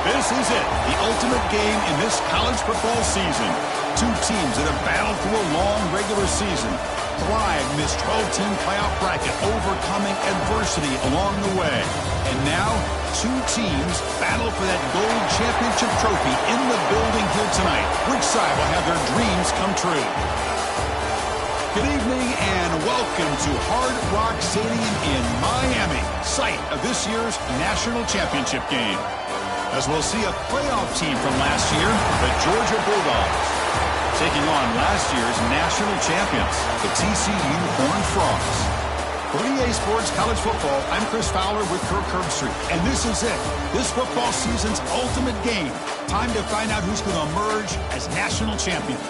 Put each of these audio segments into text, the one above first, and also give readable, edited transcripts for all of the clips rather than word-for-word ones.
This is it, the ultimate game in this college football season. Two teams that have battled through a long regular season, thrived in this 12-team playoff bracket, overcoming adversity along the way. And now, two teams battle for that gold championship trophy in the building here tonight. Which side will have their dreams come true? Good evening and welcome to Hard Rock Stadium in Miami, site of this year's national championship game. As we'll see a playoff team from last year, the Georgia Bulldogs, taking on last year's national champions, the TCU Horned Frogs. For EA Sports College Football, I'm Chris Fowler with Kirk Herbstreit, and this is it, this football season's ultimate game. Time to find out who's going to emerge as national champion.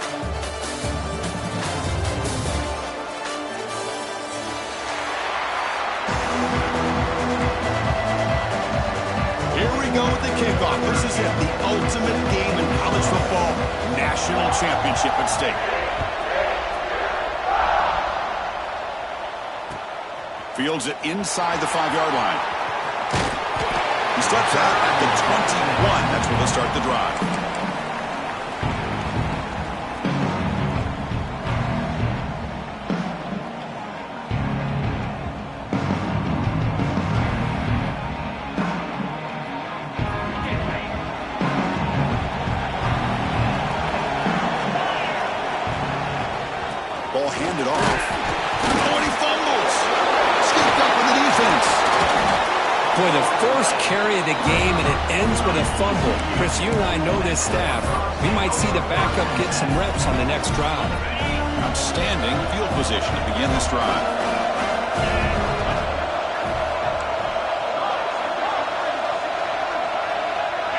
Go with the kickoff. This is it, the ultimate game in college football, national championship at stake. Fields it inside the 5-yard line. He steps out at the 21. That's where they'll start the drive. Ball handed off. Oh, and he fumbles. Scooped up with the defense. Boy, the first carry of the game, and it ends with a fumble. Chris, you and I know this staff. We might see the backup get some reps on the next drive. Outstanding field position to begin this drive.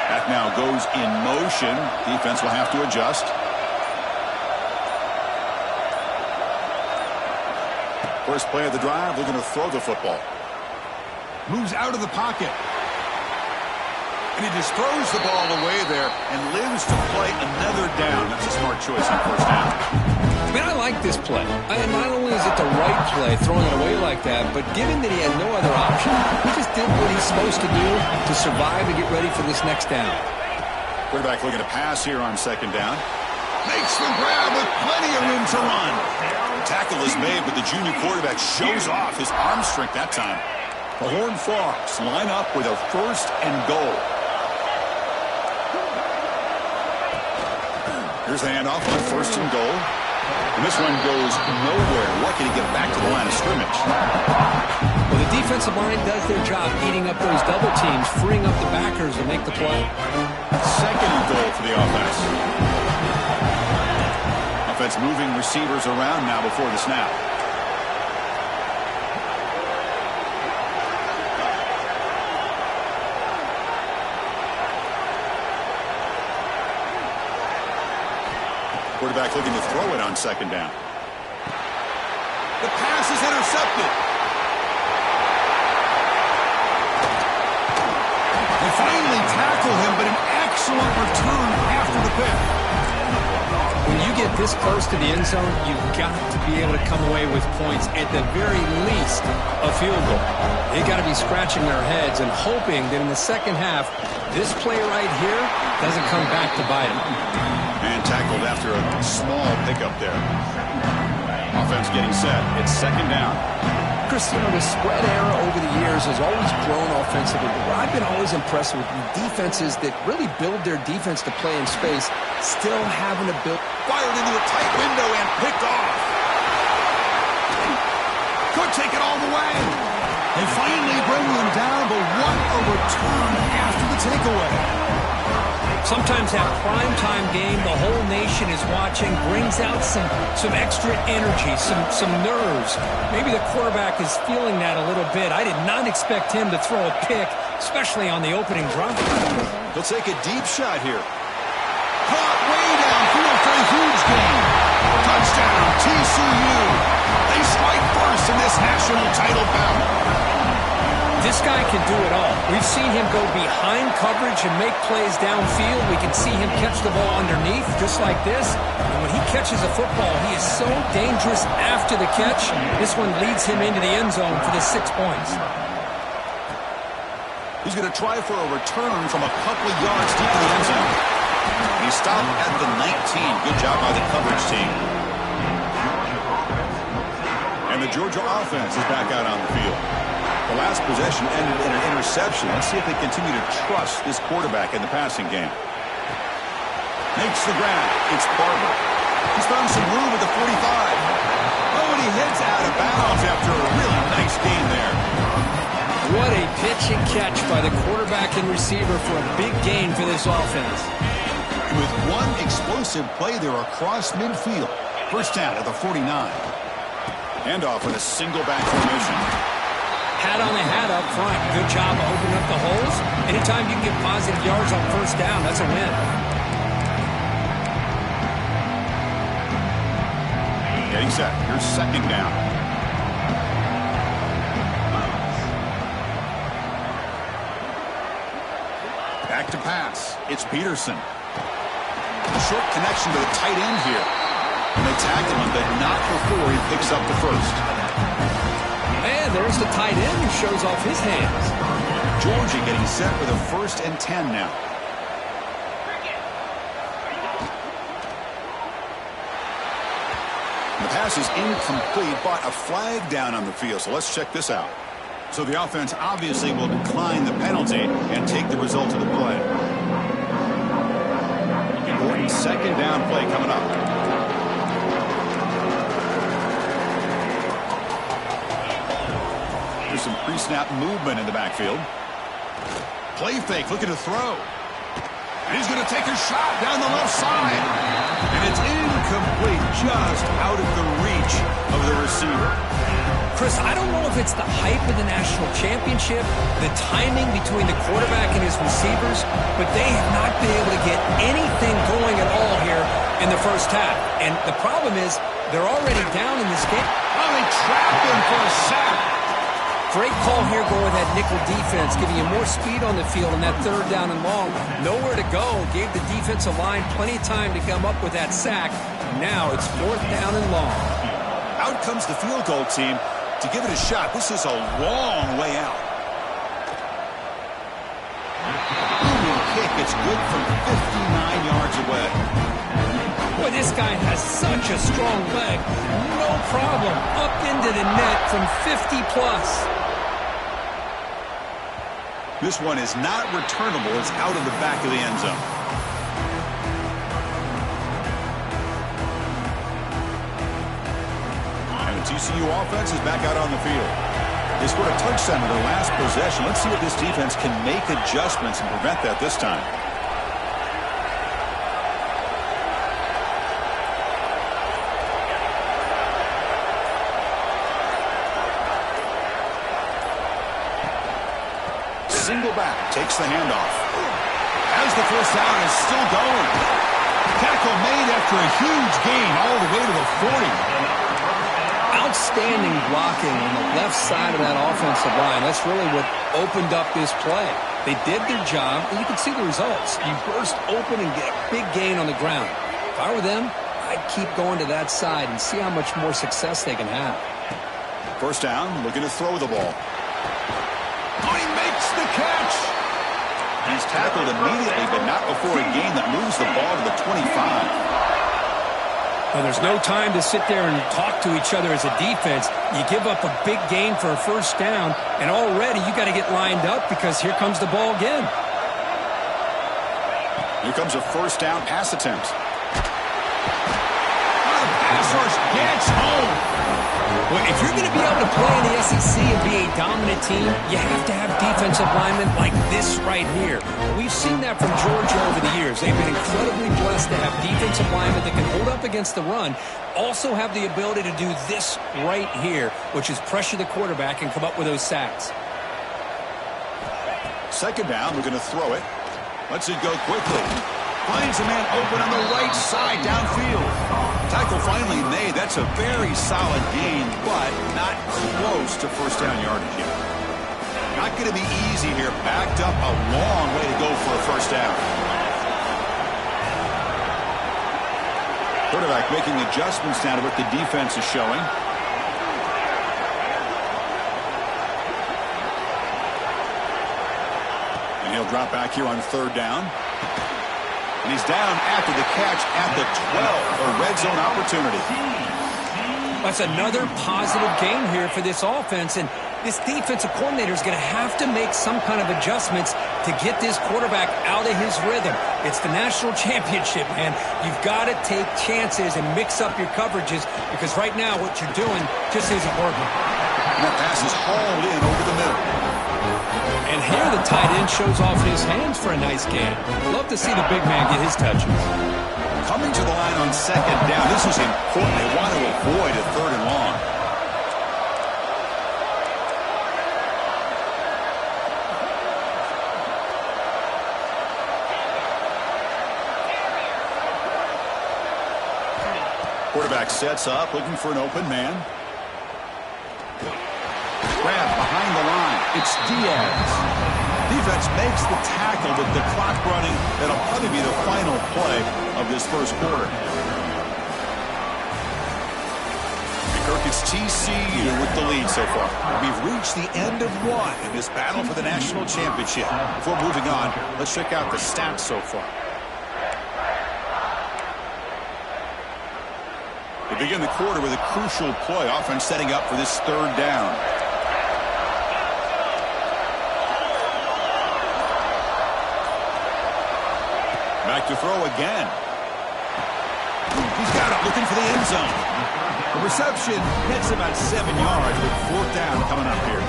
That now goes in motion. Defense will have to adjust. First play of the drive, they're going to throw the football. Moves out of the pocket. And he just throws the ball away there and lives to play another down. That's a smart choice on first down. Man, I like this play. And not only is it the right play, throwing it away like that, but given that he had no other option, he just did what he's supposed to do to survive and get ready for this next down. Quarterback looking to pass here on second down. Makes the grab with plenty of room to run. Tackle is made, but the junior quarterback shows off his arm strength that time. The Horned Frogs line up with a 1st and goal. Here's the handoff on 1st and goal. And this one goes nowhere. Lucky to get back to the line of scrimmage. Well, the defensive line does their job eating up those double teams, freeing up the backers to make the play. 2nd and goal for the offense. Offense moving receivers around now before the snap. Quarterback looking to throw it on second down. The pass is intercepted. They finally tackle him, but an excellent return after the pick. When you get this close to the end zone, you've got to be able to come away with points, at the very least a field goal. They've got to be scratching their heads and hoping that in the second half, this play right here doesn't come back to bite them. And tackled after a small pickup there. Offense getting set. It's second down. Chris, you know, the spread era over the years has always grown offensively. But I've been always impressed with the defenses that really build their defense to play in space, still having to build. Fired into a tight window and picked off. Could take it all the way. They finally bring him down, but what a return after the takeaway. Sometimes that primetime game, the whole nation is watching, brings out some extra energy, some nerves. Maybe the quarterback is feeling that a little bit. I did not expect him to throw a pick, especially on the opening drive. He'll take a deep shot here. Caught way downfield for a huge gain. Touchdown, TCU. They strike first in this national title bout. This guy can do it all. We've seen him go behind coverage and make plays downfield. We can see him catch the ball underneath, just like this. And when he catches a football, he is so dangerous after the catch. This one leads him into the end zone for the 6 points. He's going to try for a return from a couple of yards deep in the end zone. He stopped at the 19. Good job by the coverage team. And the Georgia offense is back out on the field. The last possession ended in an interception. Let's see if they continue to trust this quarterback in the passing game. Makes the grab. It's Barber. He's found some room at the 45. Oh, and he heads out of bounds after a really nice gain there. What a pitch and catch by the quarterback and receiver for a big gain for this offense. And with one explosive play there across midfield. First down at the 49. Handoff in a single back formation. Hat on the hat up front. Good job of opening up the holes. Anytime you can get positive yards on first down, that's a win. Getting set. Here's second down. Back to pass. It's Peterson. A short connection to the tight end here. And they tackle him, but not before he picks up the first. And there's the tight end who shows off his hands. Georgia getting set for the 1st and 10 now. The pass is incomplete, but a flag down on the field. So let's check this out. So the offense obviously will decline the penalty and take the result of the play. Important second down play coming up. There's some pre-snap movement in the backfield. Play fake, looking to throw. And he's going to take a shot down the left side. And it's incomplete, just out of the reach of the receiver. Chris, I don't know if it's the hype of the national championship, the timing between the quarterback and his receivers, but they have not been able to get anything going at all here in the first half. And the problem is they're already down in this game. Oh, they trapped him for a sack. Great call here going with that nickel defense, giving you more speed on the field on that third down and long. Nowhere to go. Gave the defensive line plenty of time to come up with that sack. Now it's 4th down and long. Out comes the field goal team to give it a shot. This is a long way out. Booming kick. It's good from 59 yards away. Boy, this guy has such a strong leg. No problem. Up into the net from 50 plus. This one is not returnable. It's out of the back of the end zone. And the TCU offense is back out on the field. They scored a touchdown in their last possession. Let's see if this defense can make adjustments and prevent that this time. Single back, takes the handoff. As the first down is still going. Tackle made after a huge gain all the way to the 40. Outstanding blocking on the left side of that offensive line. That's really what opened up this play. They did their job, and you can see the results. You burst open and get a big gain on the ground. If I were them, I'd keep going to that side and see how much more success they can have. First down, looking to throw the ball. Oh, he makes the catch. He's tackled immediately, but not before a gain that moves the ball to the 25. Well, there's no time to sit there and talk to each other as a defense. You give up a big gain for a first down, and already you got to get lined up because here comes the ball again. Here comes a first down pass attempt. Oh, the pass rush gets home. Well, if you're going to be able to play in the SEC and be a dominant team, you have to have defensive linemen like this right here. We've seen that from Georgia over the years. They've been incredibly blessed to have defensive linemen that can hold up against the run, also have the ability to do this right here, which is pressure the quarterback and come up with those sacks. Second down, we're going to throw it. Lets it go quickly. Finds a man open on the right side downfield. Tackle finally made. That's a very solid gain, but not close to first down yardage yet. Not going to be easy here. Backed up a long way to go for a first down. Quarterback making adjustments now to what the defense is showing. He'll drop back here on third down. And he's down after the catch at the 12, a red zone opportunity. That's another positive game here for this offense, and this defensive coordinator is going to have to make some kind of adjustments to get this quarterback out of his rhythm. It's the national championship, man. You've got to take chances and mix up your coverages because right now what you're doing just isn't working. And that pass is hauled in over the middle. And here the tight end shows off his hands for a nice gain. Love to see the big man get his touches. Coming to the line on second down. This is important. They want to avoid a third and long. Quarterback sets up, looking for an open man. Grab behind the line. It's Diaz. Defense makes the tackle with the clock running. That'll probably be the final play of this first quarter. Kirk, it's TCU with the lead so far. We've reached the end of one in this battle for the national championship. Before moving on, let's check out the stats so far. They begin the quarter with a crucial play. Offense setting up for this third down. Back to throw again. He's got it, looking for the end zone. The reception hits about 7 yards with fourth down coming up here.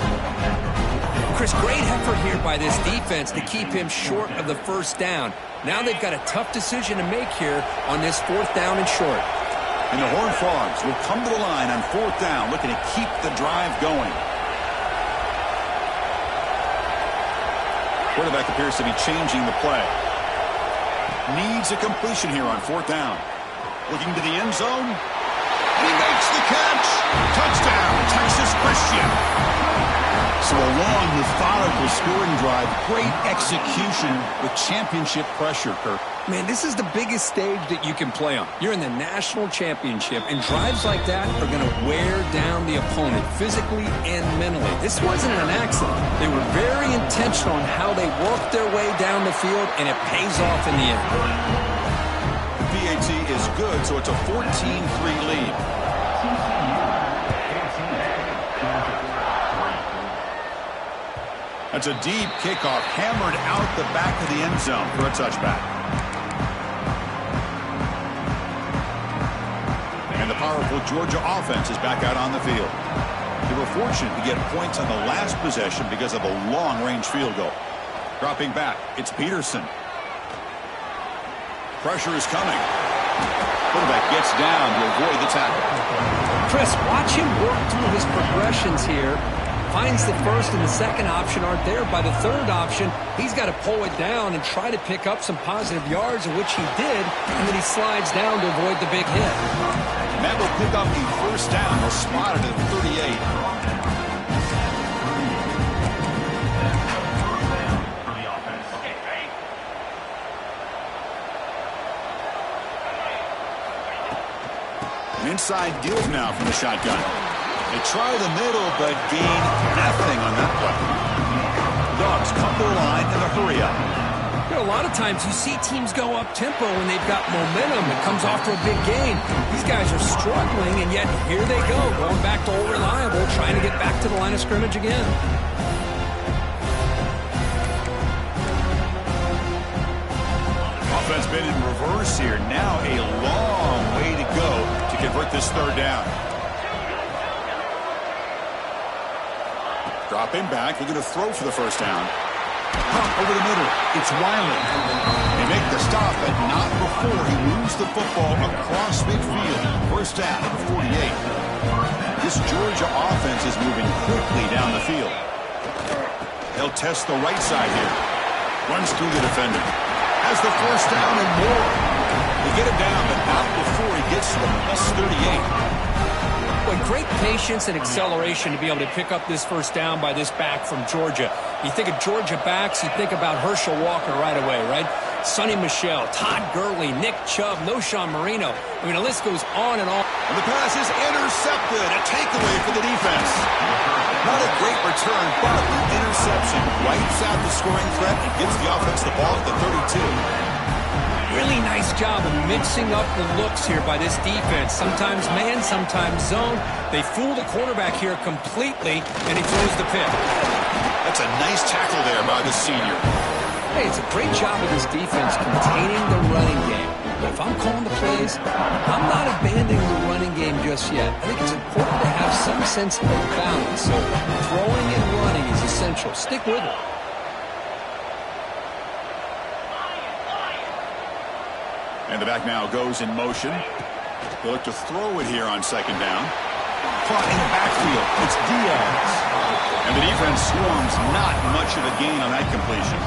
Chris, great effort here by this defense to keep him short of the first down. Now they've got a tough decision to make here on this fourth down and short. And the Horned Frogs will come to the line on fourth down, looking to keep the drive going. Quarterback appears to be changing the play. Needs a completion here on fourth down. Looking to the end zone. And he makes the catch. Touchdown, Texas Christian. So a long, methodical scoring drive. Great execution with championship pressure, Kirk. Man, this is the biggest stage that you can play on. You're in the national championship, and drives like that are going to wear down the opponent physically and mentally. This wasn't an accident. They were very intentional on how they worked their way down the field, and it pays off in the end. The PAT is good, so it's a 14-3 lead. That's a deep kickoff, hammered out the back of the end zone for a touchback. And the powerful Georgia offense is back out on the field. They were fortunate to get points on the last possession because of a long-range field goal. Dropping back, it's Peterson. Pressure is coming. Quarterback gets down to avoid the tackle. Chris, watch him work through his progressions here. Finds the first and the second option aren't there. By the third option, he's got to pull it down and try to pick up some positive yards, which he did, and then he slides down to avoid the big hit. And that will pick up the first down. They'll spot it at 38. An inside deal now from the shotgun. They try the middle, but gain nothing on that play. Dogs come to the line in a hurry-up. You know, a lot of times you see teams go up-tempo when they've got momentum. It comes off to a big gain. These guys are struggling, and yet here they go, going back to old reliable, trying to get back to the line of scrimmage again. Offense been in reverse here. Now a long way to go to convert this third down. Dropping back, looking to throw for the first down. Pump over the middle. It's Wiley. They make the stop, but not before he moves the football across midfield. First down at the 48. This Georgia offense is moving quickly down the field. They'll test the right side here. Runs through the defender. Has the first down and more. They get him down, but not before he gets to the plus 38. Boy, great patience and acceleration to be able to pick up this first down by this back from Georgia. You think of Georgia backs, you think about Herschel Walker right away, right? Sonny Michel, Todd Gurley, Nick Chubb, Noshawn Marino. I mean, the list goes on and on. And the pass is intercepted. A takeaway for the defense. Not a great return, but the interception wipes out the scoring threat and gives the offense the ball at the 32. Really nice job of mixing up the looks here by this defense. Sometimes man, sometimes zone. They fool the quarterback here completely, and he throws the pick. That's a nice tackle there by the senior. Hey, it's a great job of this defense containing the running game. But if I'm calling the plays, I'm not abandoning the running game just yet. I think it's important to have some sense of balance. So throwing and running is essential. Stick with it. And the back now goes in motion. They look to throw it here on second down. Caught in the backfield. It's Diaz. And the defense swarms, not much of a gain on that completion.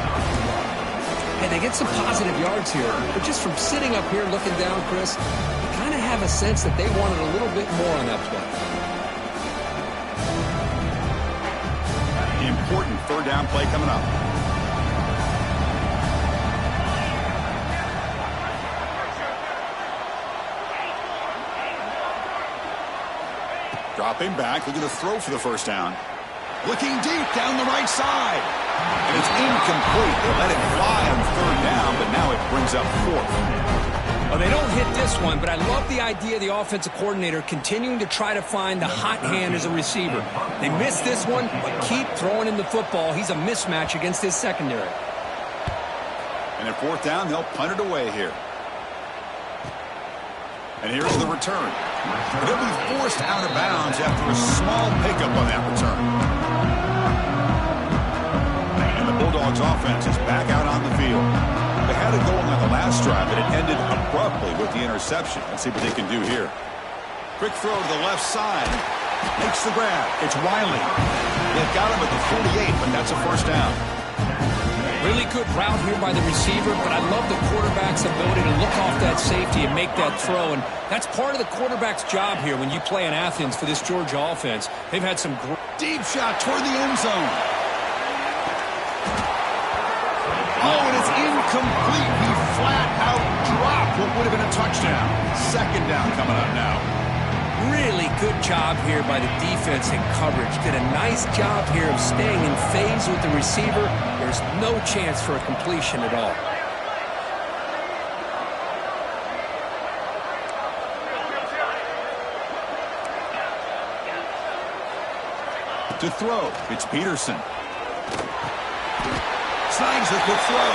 And they get some positive yards here. But just from sitting up here looking down, Chris, you kind of have a sense that they wanted a little bit more on that play. The important third down play coming up. Dropping back, looking to throw for the first down. Looking deep down the right side. And it's incomplete. They let it fly on third down, but now it brings up fourth. Well, they don't hit this one, but I love the idea of the offensive coordinator continuing to try to find the hot hand as a receiver. They missed this one, but keep throwing him the football. He's a mismatch against his secondary. And at fourth down, they'll punt it away here. And here's the return. But he'll be forced out of bounds after a small pickup on that return. And the Bulldogs offense is back out on the field. They had it going on the last drive, but it ended abruptly with the interception. Let's see what they can do here. Quick throw to the left side. Makes the grab. It's Wiley. They've got him at the 48, but that's a first down. Really good route here by the receiver, but I love the quarterback's ability to look off that safety and make that throw. And that's part of the quarterback's job here when you play in Athens for this Georgia offense. They've had some great deep shot toward the end zone. Oh, and it's incomplete. He flat out dropped what would have been a touchdown. Second down coming up now. Really good job here by the defense in coverage. Did a nice job here of staying in phase with the receiver. There's no chance for a completion at all. To throw, it's Peterson. Snags the quick throw.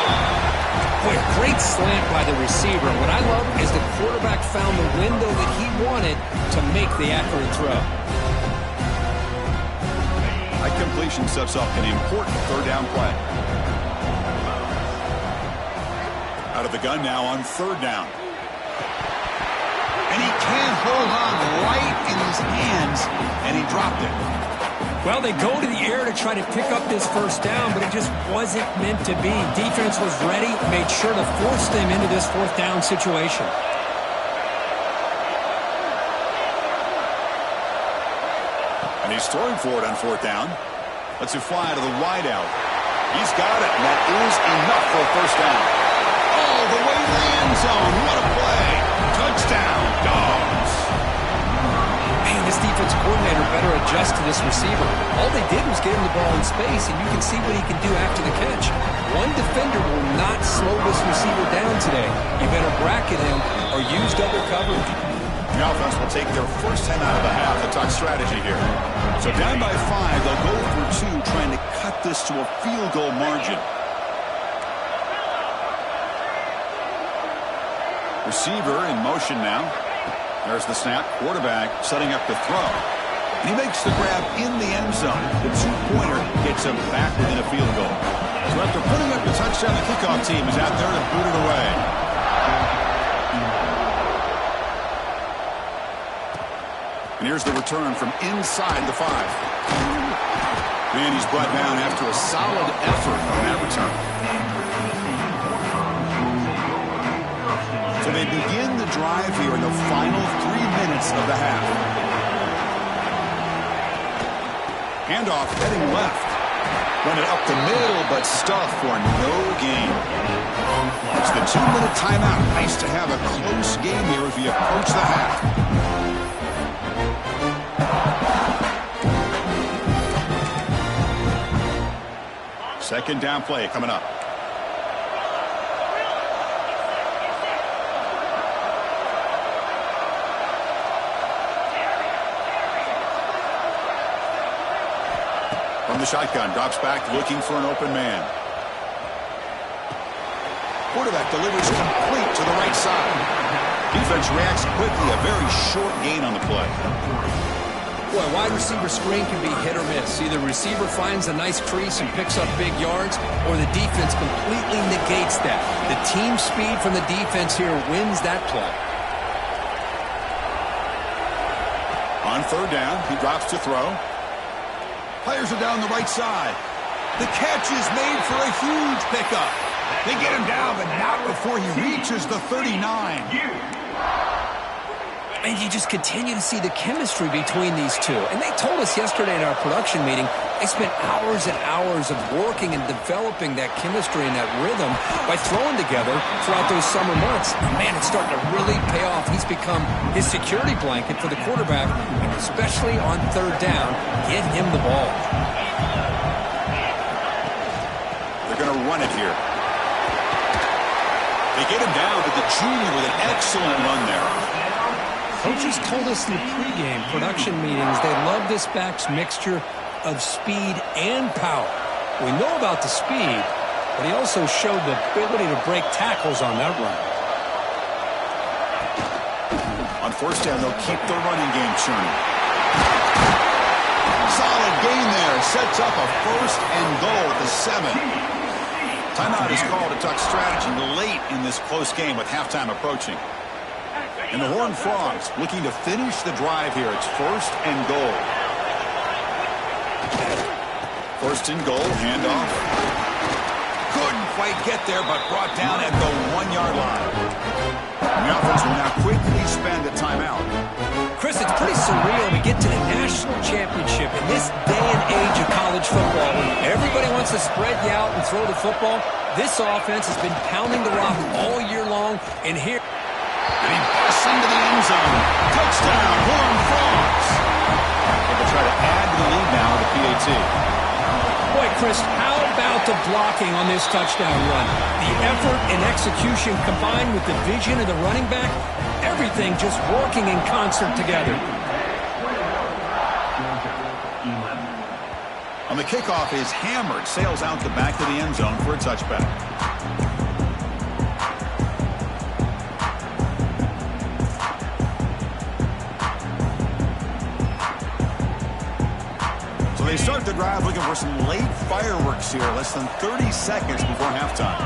Boy, great slant by the receiver. What I love is the quarterback found the window that he wanted to make the accurate throw. That completion sets up an important third down play. Out of the gun now on third down. And he can't hold on right in his hands, and he dropped it. Well, they go to the air to try to pick up this first down, but it just wasn't meant to be. Defense was ready, made sure to force them into this fourth down situation. And he's throwing for it on fourth down. Lets it fly to the wideout. He's got it, and that is enough for a first down. All the way to the end zone. What a play. Touchdown, Dogs. This defense coordinator better adjust to this receiver. All they did was get him the ball in space, and you can see what he can do after the catch. One defender will not slow this receiver down today. You better bracket him or use double coverage. The offense will take their first 10 out of the half. Let's talk strategy here. So down by 5, they'll go for 2, trying to cut this to a field goal margin. Receiver in motion now. There's the snap. Quarterback setting up the throw. And he makes the grab in the end zone. The two-pointer gets him back within a field goal. So after putting up the touchdown, the kickoff team is out there to boot it away. And here's the return from inside the 5. And he's brought down after a solid effort on that return. So they begin the drive here in the final 3 minutes of the half. Handoff heading left. Run it up the middle, but stuffed for no gain. It's the 2-minute timeout. Nice to have a close game here as we approach the half. Second down play coming up. From the shotgun, drops back looking for an open man. Quarterback delivers complete to the right side. Defense reacts quickly, a very short gain on the play. Boy, wide receiver screen can be hit or miss. Either receiver finds a nice crease and picks up big yards, or the defense completely negates that. The team speed from the defense here wins that play. On third down, he drops to throw. Players are down the right side. The catch is made for a huge pickup. They get him down, but not before he reaches the 39. And you just continue to see the chemistry between these two. And they told us yesterday in our production meeting, they spent hours and hours of working and developing that chemistry and that rhythm by throwing together throughout those summer months. And man, it's starting to really pay off. He's become his security blanket for the quarterback, and especially on third down, get him the ball. They're going to run it here. They get him down, but the junior with an excellent run there. Coaches told us in the pregame production meetings they love this back's mixture of speed and power. We know about the speed, but he also showed the ability to break tackles on that run. On first down, they'll keep the running game churning. Solid gain there. Sets up a first and goal at the 7. Timeout is called to tuck strategy late in this close game with halftime approaching. And the Horned Frogs looking to finish the drive here. It's first and goal. First and goal, handoff. Couldn't quite get there, but brought down at the 1-yard line. And the offense will now quickly spend a timeout. Chris, it's pretty surreal to get to the national championship in this day and age of college football. When everybody wants to spread you out and throw the football, this offense has been pounding the rock all year long, and here... And he busts into the end zone. Touchdown, Horned Frogs. They'll try to add to the lead now with the PAT. Boy, Chris, how about the blocking on this touchdown run? The effort and execution combined with the vision of the running back, everything just working in concert together. On the kickoff is hammered, sails out the back of the end zone for a touchback. They start the drive looking for some late fireworks here, less than 30 seconds before halftime.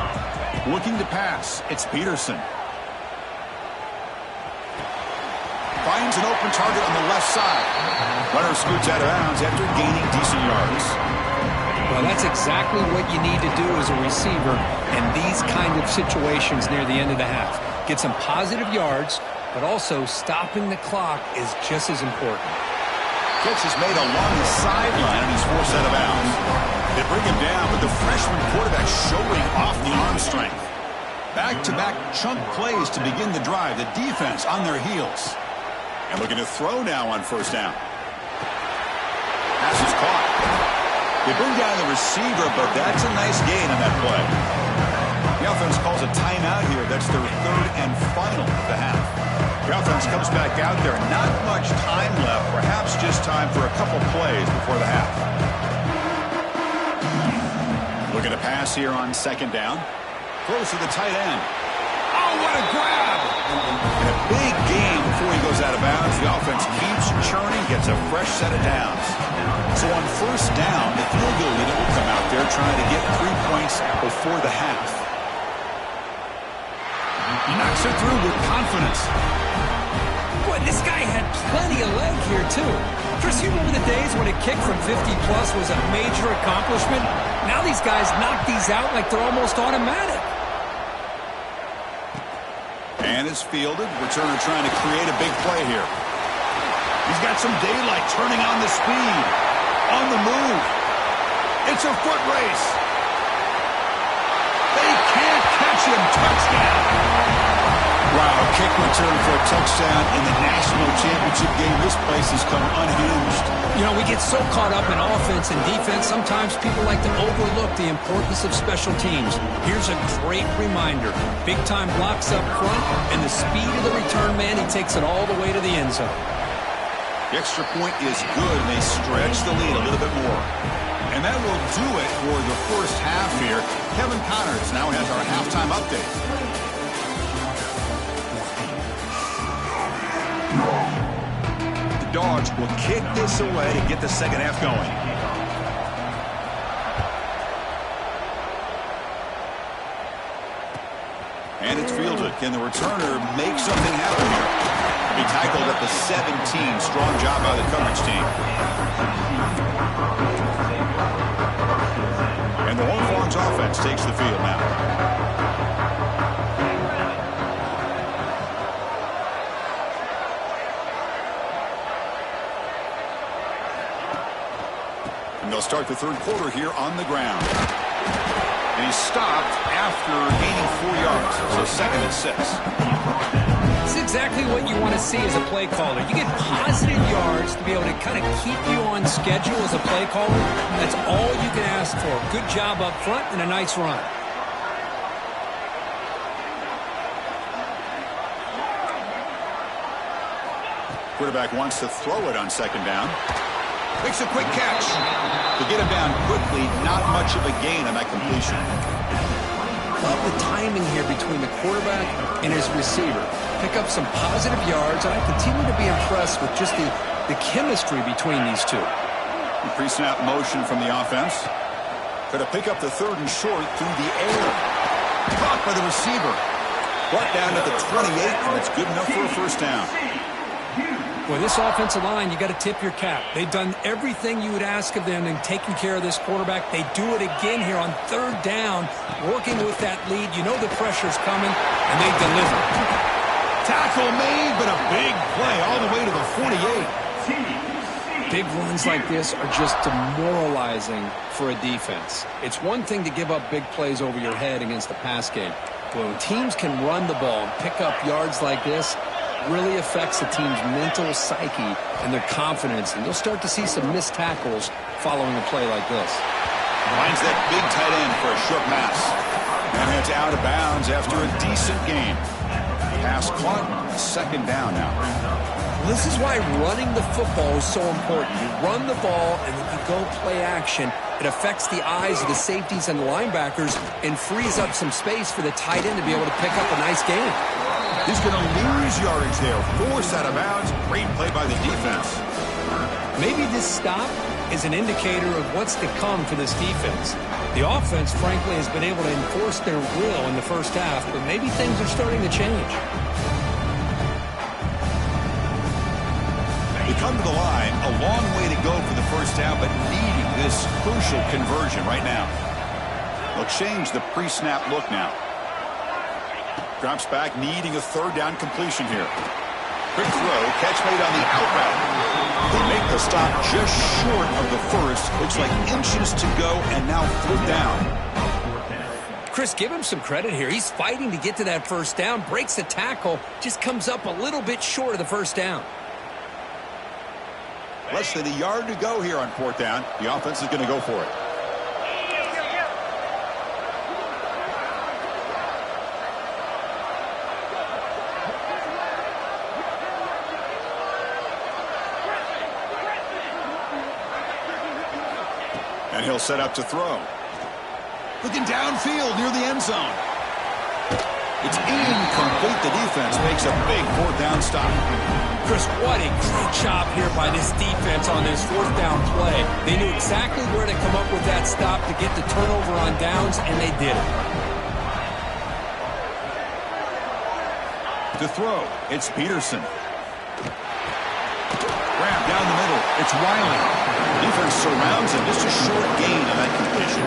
Looking to pass, it's Peterson. Finds an open target on the left side. Runner scoots out of bounds after gaining decent yards. Well, that's exactly what you need to do as a receiver in these kind of situations near the end of the half. Get some positive yards, but also stopping the clock is just as important. Catch is made along the sideline, and he's forced out of bounds. They bring him down, but the freshman quarterback showing off the arm strength. Back-to-back chunk plays to begin the drive. The defense on their heels. And looking to throw now on first down. Pass is caught. They bring down the receiver, but that's a nice gain on that play. The offense calls a timeout here. That's their third and final of the half. The offense comes back out there. Not much time left. Perhaps just time for a couple plays before the half. Looking to pass here on second down. Throws to the tight end. Oh, what a grab! And a big gain before he goes out of bounds. The offense keeps churning, gets a fresh set of downs. So on first down, the field goal unit will come out there trying to get 3 points before the half. He knocks it through with confidence. Boy, this guy had plenty of leg here, too. Chris, you remember the days when a kick from 50-plus was a major accomplishment? Now these guys knock these out like they're almost automatic. And it's fielded. Returner trying to create a big play here. He's got some daylight, turning on the speed. On the move. It's a foot race. They can't catch him. Touchdown. kick return for a touchdown in the national championship game. This place has come unhinged. You know, we get so caught up in offense and defense, sometimes people like to overlook the importance of special teams. Here's a great reminder. Big-time blocks up front, and the speed of the return man, he takes it all the way to the end zone. The extra point is good, and they stretch the lead a little bit more. And that will do it for the first half here. Kevin Connors now has our halftime update. The Dogs will kick this away to get the second half going. And it's fielded. Can the returner make something happen here? He tackled at the 17. Strong job by the coverage team. And the Longhorns offense takes the field now. And they'll start the third quarter here on the ground. And he's stopped after gaining 4 yards. So second and 6. It's exactly what you want to see as a play caller. You get positive yards to be able to kind of keep you on schedule as a play caller. That's all you can ask for. Good job up front and a nice run. Quarterback wants to throw it on second down. Makes a quick catch. To get him down quickly, not much of a gain on that completion. Love the timing here between the quarterback and his receiver. Pick up some positive yards, and I continue to be impressed with just the chemistry between these two. The pre-snap motion from the offense. Going to pick up the third and short through the air. Caught by the receiver. Brought down at the 28, and it's good enough for a first down. Well, this offensive line, you got to tip your cap. They've done everything you would ask of them in taking care of this quarterback. They do it again here on third down, working with that lead. You know the pressure's coming, and they deliver. Tackle made, but a big play all the way to the 48. Big runs like this are just demoralizing for a defense. It's one thing to give up big plays over your head against the pass game. But when teams can run the ball and pick up yards like this, really affects the team's mental psyche and their confidence, and you'll start to see some missed tackles following a play like this. Finds that big tight end for a short pass. And it's out of bounds after a decent game. Pass caught, second down now. This is why running the football is so important. You run the ball and then you go play action. It affects the eyes of the safeties and the linebackers and frees up some space for the tight end to be able to pick up a nice gain. He's going to lose yardage there. Forced out of bounds. Great play by the defense. Maybe this stop is an indicator of what's to come for this defense. The offense, frankly, has been able to enforce their will in the first half, but maybe things are starting to change. They come to the line. A long way to go for the first half, but needing this crucial conversion right now. They'll change the pre-snap look now. Drops back, needing a third down completion here. Quick throw, catch made on the out route. They make the stop just short of the first. Looks like inches to go, and now third down. Chris, give him some credit here. He's fighting to get to that first down, breaks the tackle, just comes up a little bit short of the first down. Less than a yard to go here on fourth down. The offense is going to go for it. And he'll set up to throw. Looking downfield near the end zone. It's incomplete. The defense makes a big fourth down stop. Chris, what a great job here by this defense on this fourth down play. They knew exactly where to come up with that stop to get the turnover on downs, and they did it. To throw, it's Peterson. Grab down the middle. It's Riley. Defense surrounds him. Just a short gain on that completion.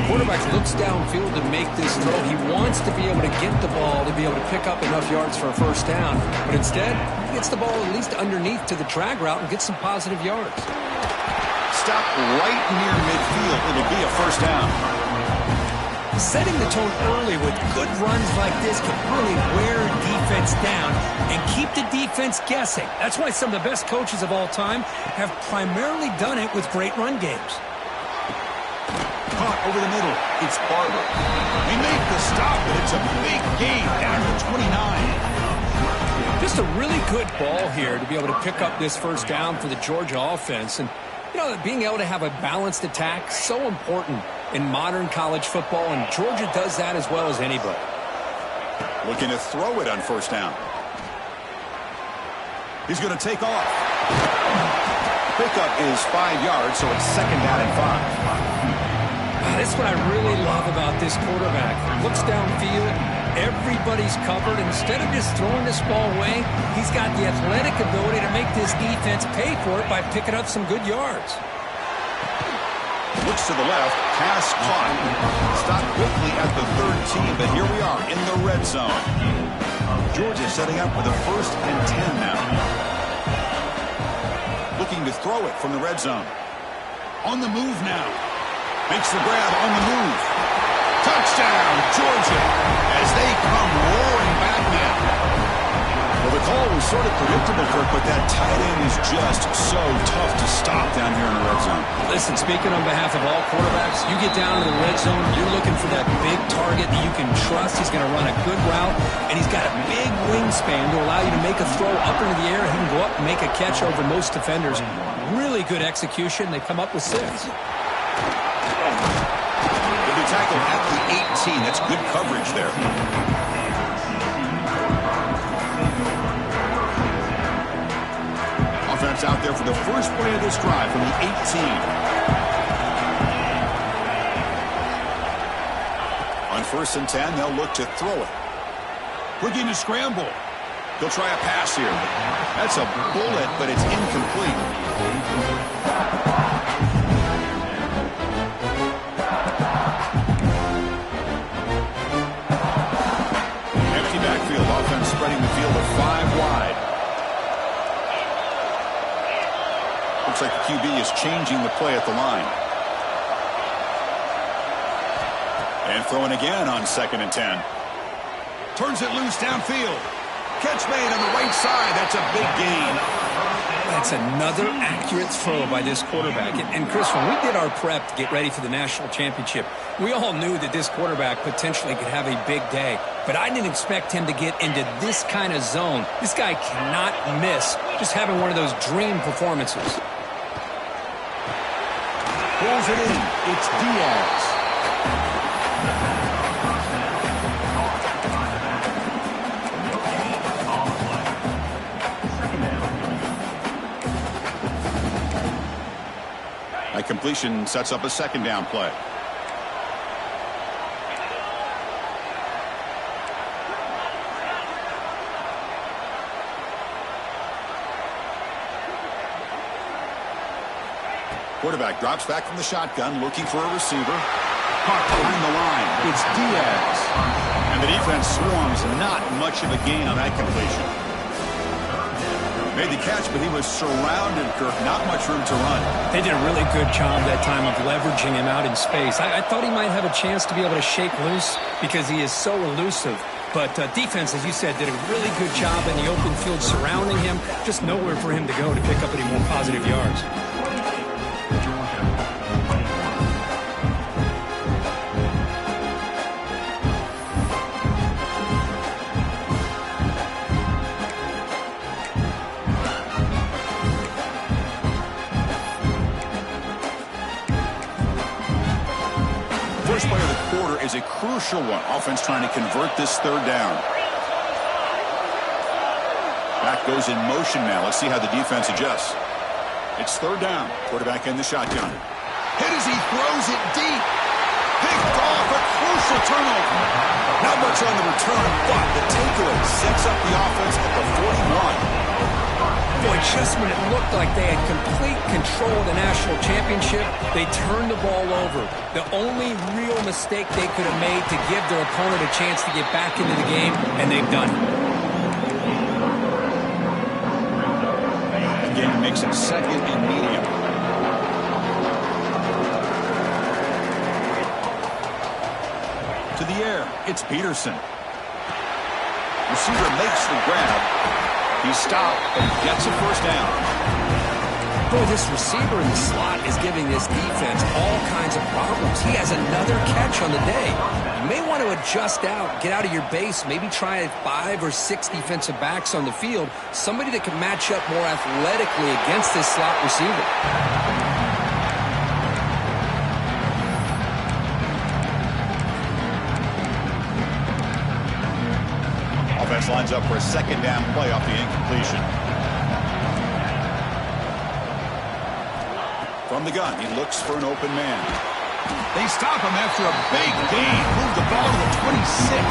Quarterback looks downfield to make this throw. He wants to be able to get the ball to be able to pick up enough yards for a first down. But instead, he gets the ball at least underneath to the drag route and gets some positive yards. Stop right near midfield. It'll be a first down. Setting the tone early with good runs like this can really wear a defense down and keep the defense guessing. That's why some of the best coaches of all time have primarily done it with great run games. Caught over the middle. It's Barber. They make the stop, but it's a big gain down to 29. Just a really good ball here to be able to pick up this first down for the Georgia offense. And, you know, being able to have a balanced attack, so important in modern college football, and Georgia does that as well as anybody. Looking to throw it on first down. He's going to take off. Pickup is 5 yards, so it's second down and 5. That's what I really love about this quarterback. Looks downfield, everybody's covered. Instead of just throwing this ball away, he's got the athletic ability to make this defense pay for it by picking up some good yards. Looks to the left, pass caught. Stopped quickly at the 13, but here we are in the red zone. Georgia setting up with a 1st and 10 now. Looking to throw it from the red zone. On the move now. Makes the grab on the move. Touchdown, Georgia, as they come roaring back now. Well, the call was sort of predictable, Kirk, but that tight end is just so tough to stop down here in the red zone. Listen, speaking on behalf of all quarterbacks, you get down to the red zone, you're looking for that big target that you can trust. He's going to run a good route, and he's got a big wingspan to allow you to make a throw up into the air. He can go up and make a catch over most defenders. Really good execution. They come up with 6. Tackled at the 18. That's good coverage there. Offense out there for the first play of this drive from the 18. On 1st and 10, they'll look to throw it. Looking to scramble. He'll try a pass here. That's a bullet, but it's incomplete. Offense spreading the field of 5 wide. Looks like the QB is changing the play at the line. And throwing again on 2nd and 10. Turns it loose downfield. Catch made on the right side. That's a big gain. That's another accurate throw by this quarterback. And Chris, when we did our prep to get ready for the national championship, we all knew that this quarterback potentially could have a big day. But I didn't expect him to get into this kind of zone. This guy cannot miss just having one of those dream performances. Pulls it in. It's Diaz. That completion sets up a 2nd down play. Quarterback drops back from the shotgun, looking for a receiver. Caught behind the line. It's Diaz. And the defense swarms. Not much of a gain on that completion. Made the catch, but he was surrounded, Kirk. Not much room to run. They did a really good job that time of leveraging him out in space. I thought he might have a chance to be able to shake loose because he is so elusive. But defense, as you said, did a really good job in the open field surrounding him. Just nowhere for him to go to pick up any more positive yards. First play of the quarter is a crucial one. Offense trying to convert this 3rd down. Back goes in motion now. Let's see how the defense adjusts. It's 3rd down. Quarterback in the shotgun. Hit as he throws it deep. Picked off, a crucial turnover. Not much on the return, but the takeaway sets up the offense at the 41. Boy, just when it looked like they had complete control of the national championship, they turned the ball over. The only real mistake they could have made to give their opponent a chance to get back into the game, and they've done it. Again, makes it 2nd and medium. To the air, it's Peterson. Receiver makes the grab. He's stopped and gets a first down. Boy, this receiver in the slot is giving this defense all kinds of problems. He has another catch on the day. You may want to adjust out, get out of your base, maybe try 5 or 6 defensive backs on the field, somebody that can match up more athletically against this slot receiver. Offense lines up for a second down play off the incompletion. From the gun, he looks for an open man. They stop him after a big gain. Move the ball to the 26.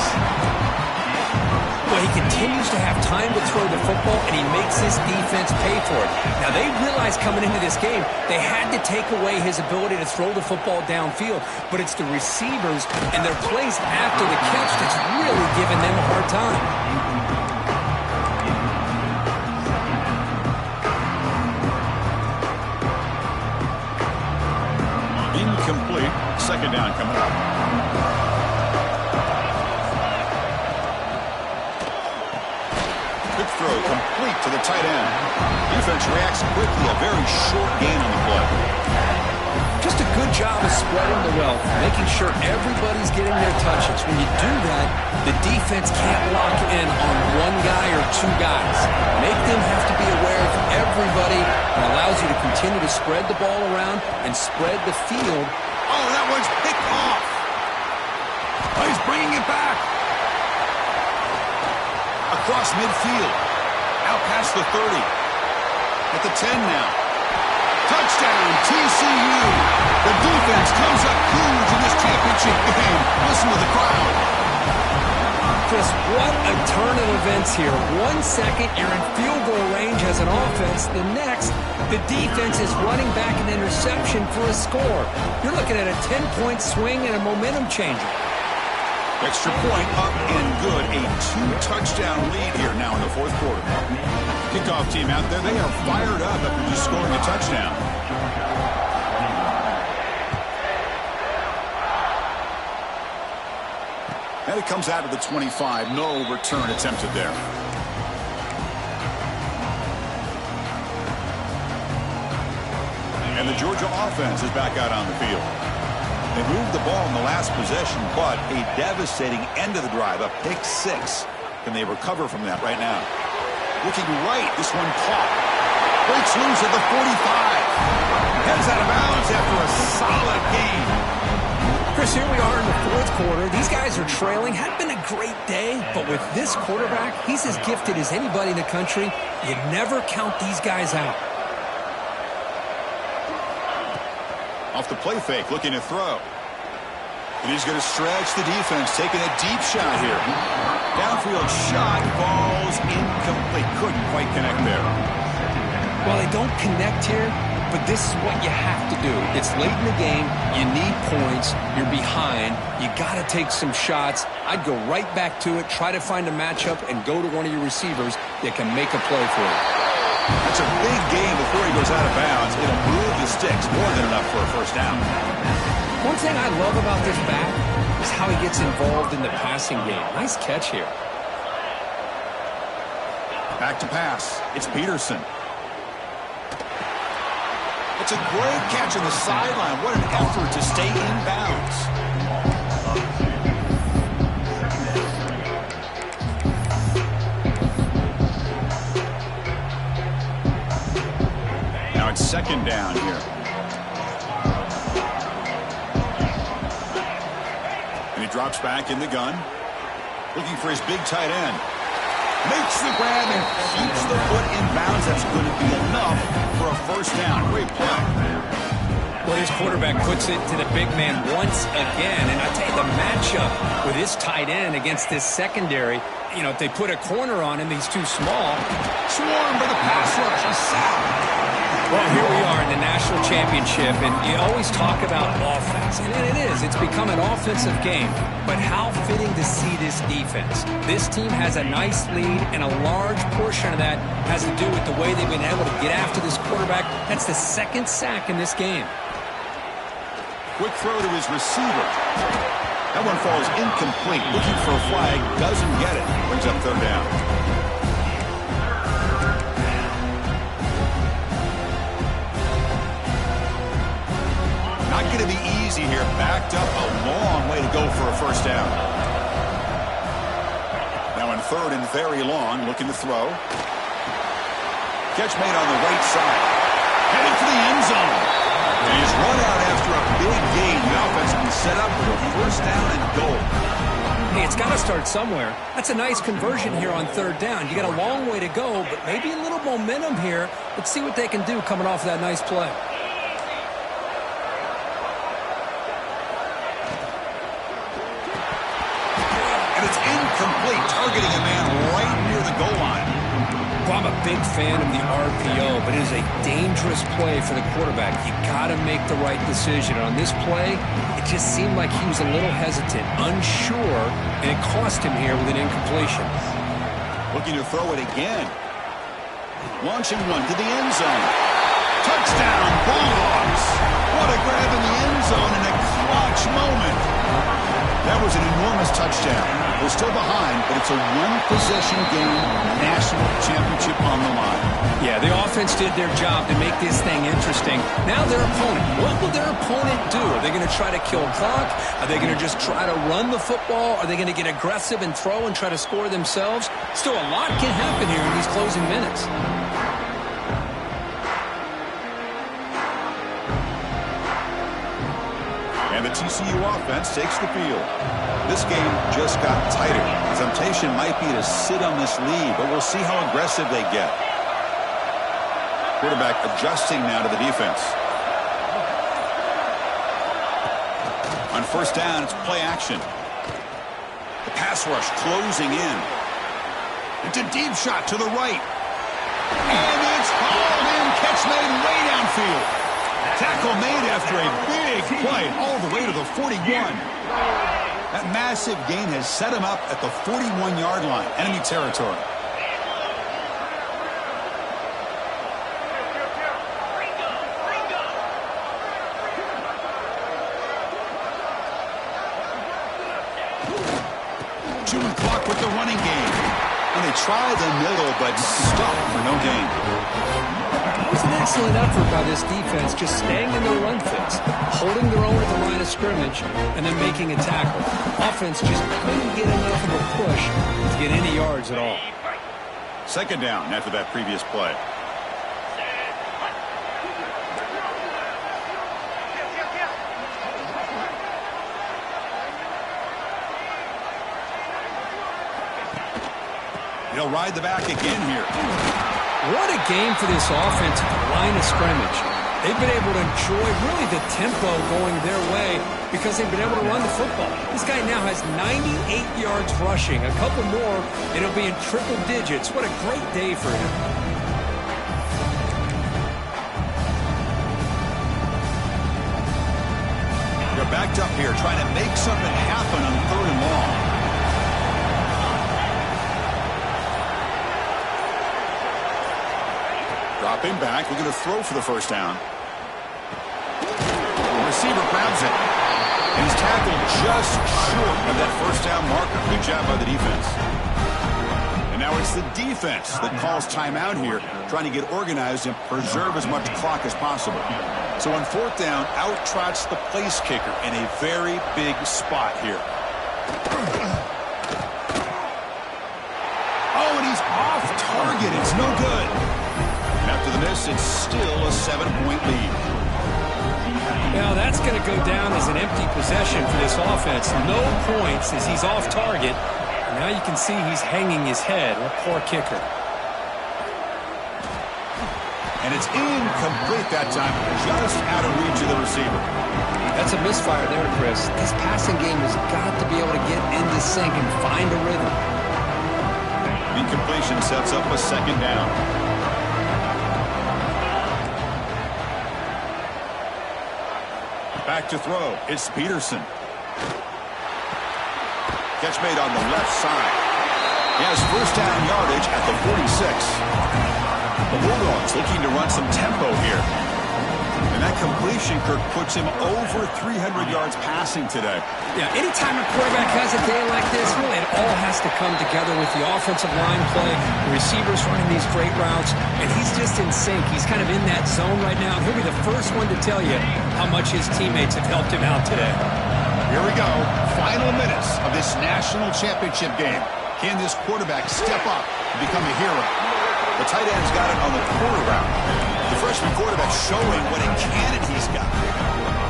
Well, he continues to have time to throw the football, and he makes his defense pay for it. Now, they realized coming into this game they had to take away his ability to throw the football downfield, but it's the receivers and their plays after the catch that's really giving them a hard time. Incomplete. Second down coming up. Quick throw complete to the tight end. Defense reacts quickly. A very short gain on the play. Just a good job of spreading the wealth, making sure everybody's getting their touches. When you do that, the defense can't lock in on one guy or 2 guys. Make them have to be aware of everybody. It allows you to continue to spread the ball around and spread the field. Oh, that one's picked off. Oh, he's bringing it back. Across midfield. Out past the 30. At the 10 now. Touchdown, TCU. The defense comes up huge in this championship game. Listen to the crowd. Chris, what a turn of events here. 1 second, you're in field goal range as an offense. The next, the defense is running back an interception for a score. You're looking at a 10-point swing and a momentum changer. Extra point up and good. A 2-touchdown lead here now in the fourth quarter. Kickoff team out there, they are fired up after just scoring a touchdown. And it comes out of the 25. No return attempted there. And the Georgia offense is back out on the field. They moved the ball in the last possession, but a devastating end of the drive, a pick 6. Can they recover from that right now? Looking right, this one caught. Breaks loose at the 45. Heads out of bounds after a solid game. Chris, here we are in the fourth quarter. These guys are trailing. Had been a great day, but with this quarterback, he's as gifted as anybody in the country. You never count these guys out. Off the play fake, looking to throw. And he's going to stretch the defense, taking a deep shot here. Downfield shot, falls incomplete. Couldn't quite connect there. Well, they don't connect here, but this is what you have to do. It's late in the game. You need points. You're behind. You got to take some shots. I'd go right back to it, try to find a matchup, and go to one of your receivers that can make a play for you. That's a big game before he goes out of bounds. It'll move the sticks more than enough for a first down. One thing I love about this back is how he gets involved in the passing game. Nice catch here. Back to pass. It's Peterson. It's a great catch on the sideline. What an effort to stay in bounds. Now it's second down here. And he drops back in the gun. Looking for his big tight end. Makes the grab and keeps the foot in bounds. That's going to be enough for a first down. Great play. Well, his quarterback puts it to the big man once again. And I tell you, the matchup with his tight end against this secondary, you know, if they put a corner on him, he's too small. Swarmed by the pass rush. A sack. Well, here we are in the national championship, and you always talk about offense. And it is. It's become an offensive game. But how fitting to see this defense. This team has a nice lead, and a large portion of that has to do with the way they've been able to get after this quarterback. That's the second sack in this game. Quick throw to his receiver. That one falls incomplete. Looking for a flag. Doesn't get it. Brings up third down. Not going to be easy here. Backed up a long way to go for a first down. Now in third and very long, looking to throw. Catch made on the right side. Headed for the end zone. And he's run out after a big gain. The offense will be set up for a first down and goal. Hey, it's got to start somewhere. That's a nice conversion here on third down. You got a long way to go, but maybe a little momentum here. Let's see what they can do coming off that nice play. And it's incomplete, targeting a man right near the goal line. Well, I'm a big fan of the RPO, but it is a dangerous play for the quarterback. You got to make the right decision. On this play, it just seemed like he was a little hesitant, unsure, and it cost him here with an incompletion. Looking to throw it again. Launching one to the end zone. Touchdown, Bulldogs. What a grab in the end zone in a clutch moment. That was an enormous touchdown. They're still behind, but it's a one-possession game, national championship on the line. Yeah, the offense did their job to make this thing interesting. Now their opponent. What will their opponent do? Are they going to try to kill clock? Are they going to just try to run the football? Are they going to get aggressive and throw and try to score themselves? Still, a lot can happen here in these closing minutes. And the TCU offense takes the field. This game just got tighter. The temptation might be to sit on this lead, but we'll see how aggressive they get. Quarterback adjusting now to the defense. On first down, it's play action. The pass rush closing in. It's a deep shot to the right. And it's hauled in. Catch made way downfield. Tackle made after a big play all the way to the 41. That massive gain has set him up at the 41-yard line, enemy territory. Chewing clock with the running game. And they tried the middle, but stopped for no gain. It was an excellent effort by this defense, just staying in their run fits, holding their own at the line of scrimmage, and then making a tackle. Offense just couldn't get enough of a push to get any yards at all. Second down after that previous play. He'll ride the back again here. What a game for this offense at the line of scrimmage. They've been able to enjoy really the tempo going their way because they've been able to run the football. This guy now has 98 yards rushing. A couple more, and he'll be in triple digits. What a great day for him. They're backed up here trying to make something happen on third and long. Dropping back, we're going to throw for the first down. The receiver grabs it. And he's tackled just short of that first down marker. Good job by the defense. And now it's the defense that calls timeout here, trying to get organized and preserve as much clock as possible. So on fourth down, out trots the place kicker in a very big spot here. Oh, and he's off target. It's no good. After the miss, it's still a 7-point lead. Now that's going to go down as an empty possession for this offense. No points as he's off target. And now you can see he's hanging his head. A poor kicker. And it's incomplete that time, just out of reach of the receiver. That's a misfire there, Chris. This passing game has got to be able to get into sync and find a rhythm. Incompletion sets up a second down. Back to throw. It's Peterson. Catch made on the left side. He has first down yardage at the 46. The Bulldogs looking to run some tempo here. And that completion, Kirk, puts him over 300 yards passing today. Yeah, anytime a quarterback has a day like this, really it all has to come together with the offensive line play, the receivers running these great routes, and he's just in sync. He's kind of in that zone right now. He'll be the first one to tell you how much his teammates have helped him out today. Here we go. Final minutes of this national championship game. Can this quarterback step up and become a hero? The tight end's got it on the quarter route. The freshman quarterback showing what a cannon he's got.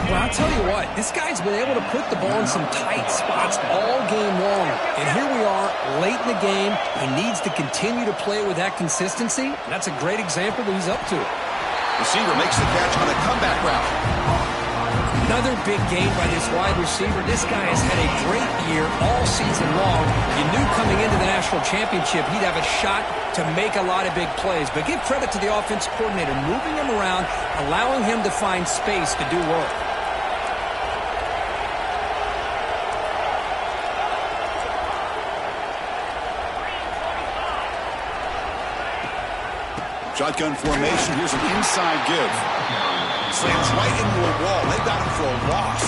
Well, I'll tell you what, this guy's been able to put the ball in some tight spots all game long. And here we are, late in the game. He needs to continue to play with that consistency. And that's a great example that he's up to. Receiver makes the catch on a comeback route. Another big game by this wide receiver. This guy has had a great year all season long. You knew coming into the national championship he'd have a shot to make a lot of big plays. But give credit to the offensive coordinator, moving him around, allowing him to find space to do work. Shotgun formation. Here's an inside give. Slams right into a wall. They got him for a loss.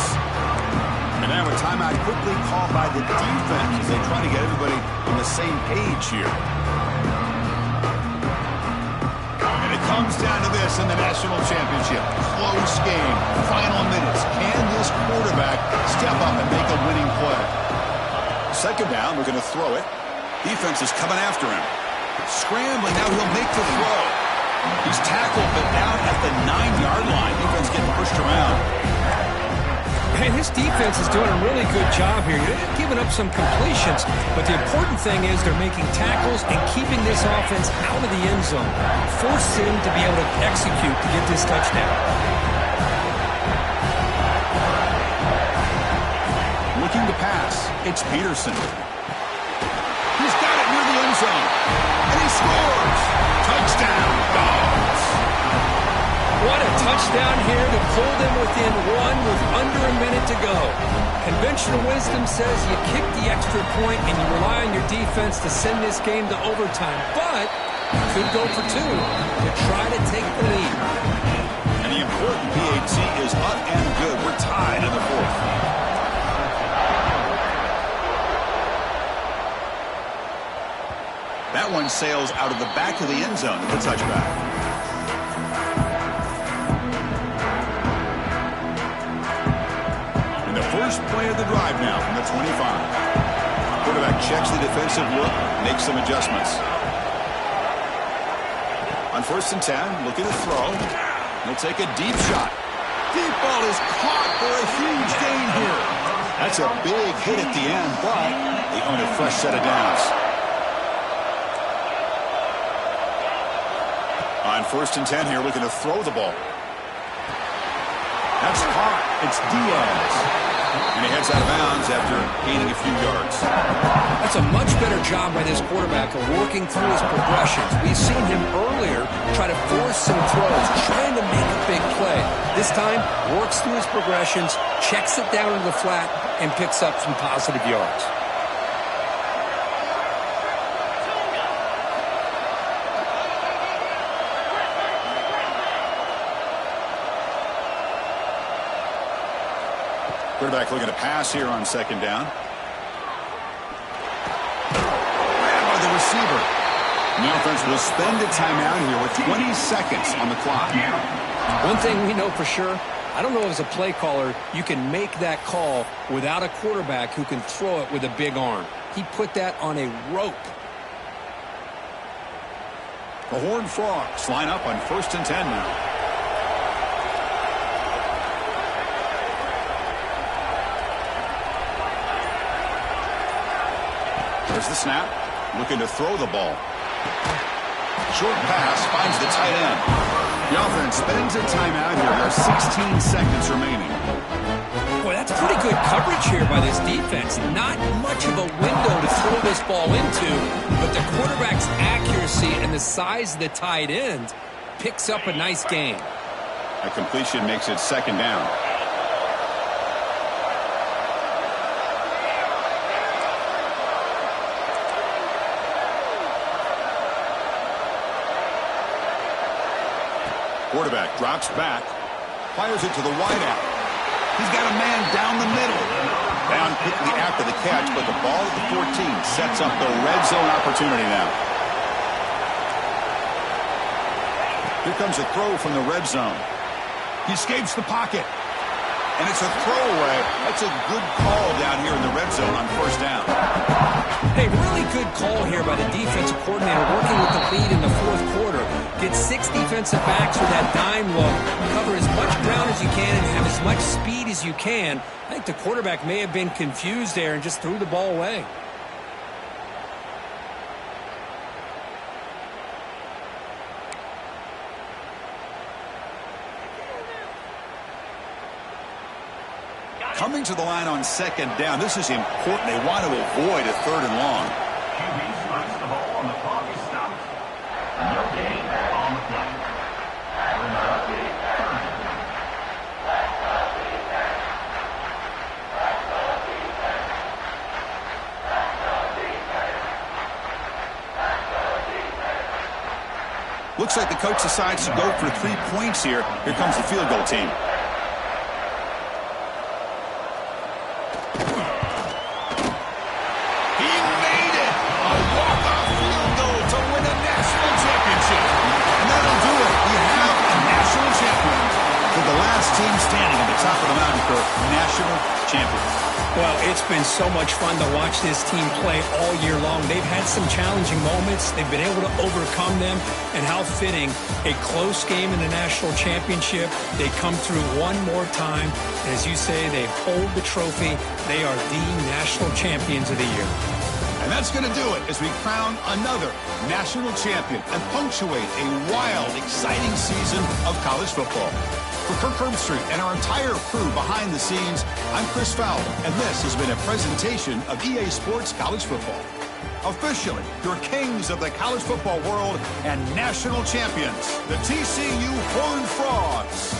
And now a timeout quickly called by the defense as they try to get everybody on the same page here. And it comes down to this in the national championship. Close game. Final minutes. Can this quarterback step up and make a winning play? Second down. We're going to throw it. Defense is coming after him. Scrambling. Now he'll make the throw. He's tackled, but down at the 9-yard line. Defense getting pushed around. Man, his defense is doing a really good job here. They're giving up some completions, but the important thing is they're making tackles and keeping this offense out of the end zone. Force him to be able to execute to get this touchdown. Looking to pass. It's Peterson. He's got it near the end zone. And he scores. Touchdown, Dogs. What a touchdown here to pull them within one with under a minute to go. Conventional wisdom says you kick the extra point and you rely on your defense to send this game to overtime. But you could go for two to try to take the lead. And the important PAT is up and good. We're tied in the fourth. That one sails out of the back of the end zone with the touchback. And the first play of the drive now from the 25. Quarterback checks the defensive look, makes some adjustments. On 1st and 10, looking to throw. He'll take a deep shot. Deep ball is caught for a huge gain here. That's a big hit at the end, but they own a fresh set of downs. On 1st and 10 here, looking to throw the ball. That's caught. It's Diaz. And he heads out of bounds after gaining a few yards. That's a much better job by this quarterback of working through his progressions. We've seen him earlier try to force some throws, trying to make a big play. This time, works through his progressions, checks it down into the flat, and picks up some positive yards. Quarterback looking to pass here on 2nd down. Grabbed by the receiver. And the offense will spend a timeout here with 20 seconds on the clock. One thing we know for sure, I don't know as a play caller, you can make that call without a quarterback who can throw it with a big arm. He put that on a rope. The Horned Frogs line up on 1st and 10 now. There's the snap. Looking to throw the ball. Short pass finds the tight end. The offense spends a timeout here. There are 16 seconds remaining. Boy, that's pretty good coverage here by this defense. Not much of a window to throw this ball into, but the quarterback's accuracy and the size of the tight end picks up a nice gain. A completion makes it 2nd down. Quarterback drops back. Fires it to the wideout. He's got a man down the middle. Down quickly after the catch, but the ball at the 14 sets up the red zone opportunity now. Here comes a throw from the red zone. He escapes the pocket. And it's a throwaway. That's a good call down here in the red zone on first down. Hey, really good call here by the defensive coordinator working with the lead in the fourth quarter. Get 6 defensive backs with that dime look. Cover as much ground as you can and have as much speed as you can. I think the quarterback may have been confused there and just threw the ball away. Coming to the line on second down. This is important. They want to avoid a third and long. QB strikes the ball on the clock is stopped. No gain on the play. Brings up a third. Looks like the coach decides to go for 3 points here. Here comes the field goal team. Team standing at the top of the mountain for national champions. Well, it's been so much fun to watch this team play all year long. They've had some challenging moments. They've been able to overcome them. And how fitting, a close game in the national championship. They come through one more time. And as you say, they hold the trophy. They are the national champions of the year. And that's going to do it as we crown another national champion and punctuate a wild, exciting season of college football. For Kirk Herbstreit and our entire crew behind the scenes, I'm Chris Fowler, and this has been a presentation of EA Sports College Football. Officially, your kings of the college football world and national champions, the TCU Horned Frogs.